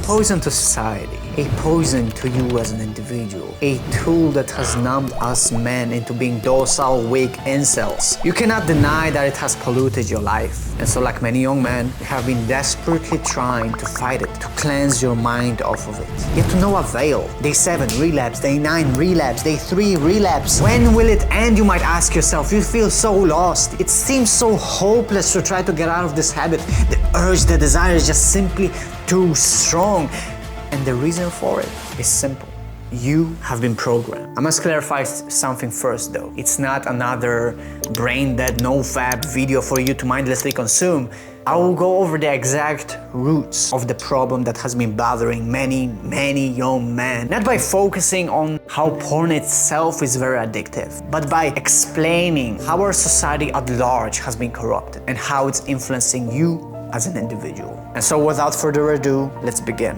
poison to society, a poison to you as an individual, a tool that has numbed us men into being docile, weak incels. You cannot deny that it has polluted your life. And so like many young men, you have been desperately trying to fight it, to cleanse your mind off of it. Yet to no avail. Day 7, relapse. Day 9, relapse. Day 3, relapse. When will it end, you might ask yourself. You feel so lost. It seems so hopeless to try to get out of this habit. The urge, the desire is just simply too strong. And the reason for it is simple. You have been programmed. I must clarify something first though. It's not another brain-dead, no-fab video for you to mindlessly consume. I will go over the exact roots of the problem that has been bothering many young men. Not by focusing on how porn itself is very addictive, but by explaining how our society at large has been corrupted and how it's influencing you as an individual. And so without further ado, let's begin.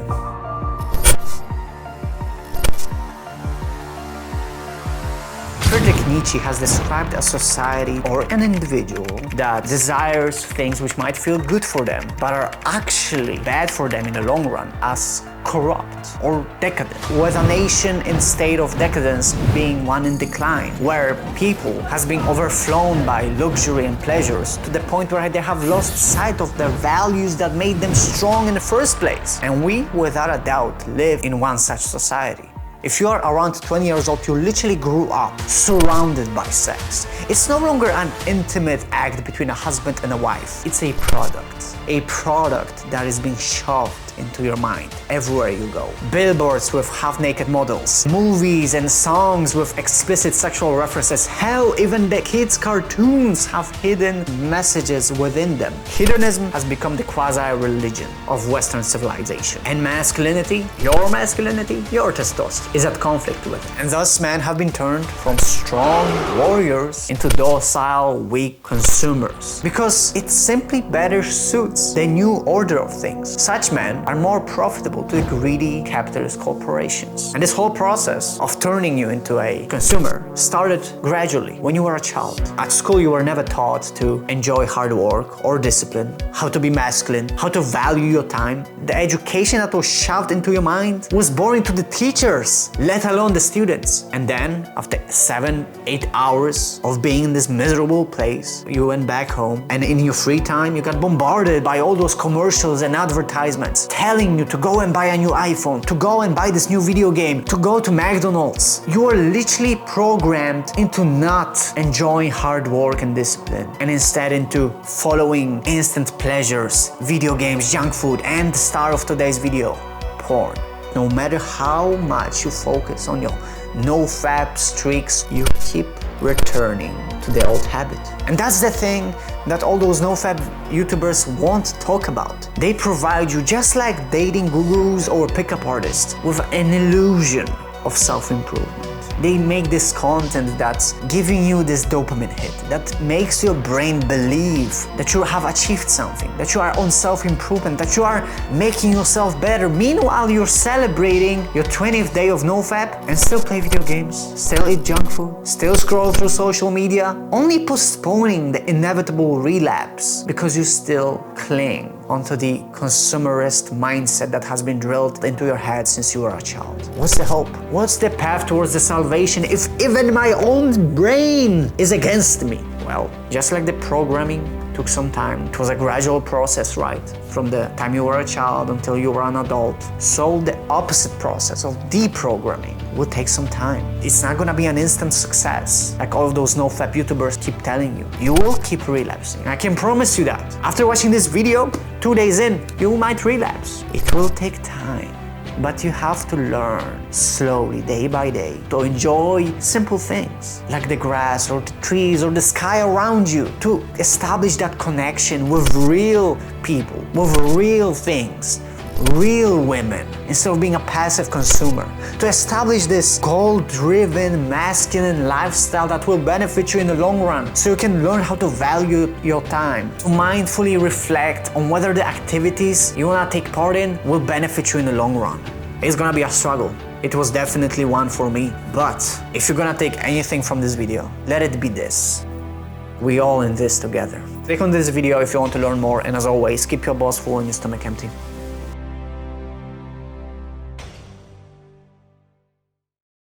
Friedrich Nietzsche has described a society or an individual that desires things which might feel good for them, but are actually bad for them in the long run as corrupt or decadent, with a nation in state of decadence being one in decline, where people has been overflown by luxury and pleasures to the point where they have lost sight of the values that made them strong in the first place. And we, without a doubt, live in one such society. If you are around 20 years old, you literally grew up surrounded by sex. It's no longer an intimate act between a husband and a wife. It's a product that is being shoved into your mind everywhere you go. Billboards with half-naked models, movies and songs with explicit sexual references. Hell, even the kids' cartoons have hidden messages within them. Hedonism has become the quasi-religion of Western civilization. And masculinity, your testosterone, is at conflict with it. And thus men have been turned from strong warriors into docile, weak consumers. Because it simply better suits the new order of things. Such men are more profitable to the greedy capitalist corporations. And this whole process of turning you into a consumer started gradually when you were a child. At school, you were never taught to enjoy hard work or discipline, how to be masculine, how to value your time. The education that was shoved into your mind was boring to the teachers, let alone the students. And then, after 7-8 hours of being in this miserable place, you went back home, and in your free time, you got bombarded by all those commercials and advertisements telling you to go and buy a new iPhone, to go and buy this new video game, to go to McDonald's. You are literally programmed into not enjoying hard work and discipline, and instead into following instant pleasures, video games, junk food, and the star of today's video, porn. No matter how much you focus on your no-fap streaks, you keep returning to the old habit. And that's the thing that all those no-fap YouTubers won't talk about. They provide you, just like dating gurus or pickup artists, with an illusion of self-improvement. They make this content that's giving you this dopamine hit, that makes your brain believe that you have achieved something, that you are on self-improvement, that you are making yourself better. Meanwhile, you're celebrating your 20th day of no-fap and still play video games, still eat junk food, still scroll through social media, only postponing the inevitable relapse because you still cling onto the consumerist mindset that has been drilled into your head since you were a child. What's the hope? What's the path towards the salvation if even my own brain is against me? Well, just like the programming took some time, it was a gradual process, right? From the time you were a child until you were an adult. So the opposite process of deprogramming will take some time. It's not gonna be an instant success, like all of those no-fap YouTubers keep telling you. You will keep relapsing. I can promise you that. After watching this video, 2 days in, you might relapse. It will take time. But you have to learn slowly, day by day, to enjoy simple things like the grass or the trees or the sky around you, to establish that connection with real people, with real things, real women, instead of being a passive consumer, to establish this goal-driven, masculine lifestyle that will benefit you in the long run, so you can learn how to value your time, to mindfully reflect on whether the activities you want to take part in will benefit you in the long run. It's gonna be a struggle. It was definitely one for me, but if you're gonna take anything from this video, let it be this: we all in this together. Click on this video if you want to learn more, and as always, keep your balls full and your stomach empty.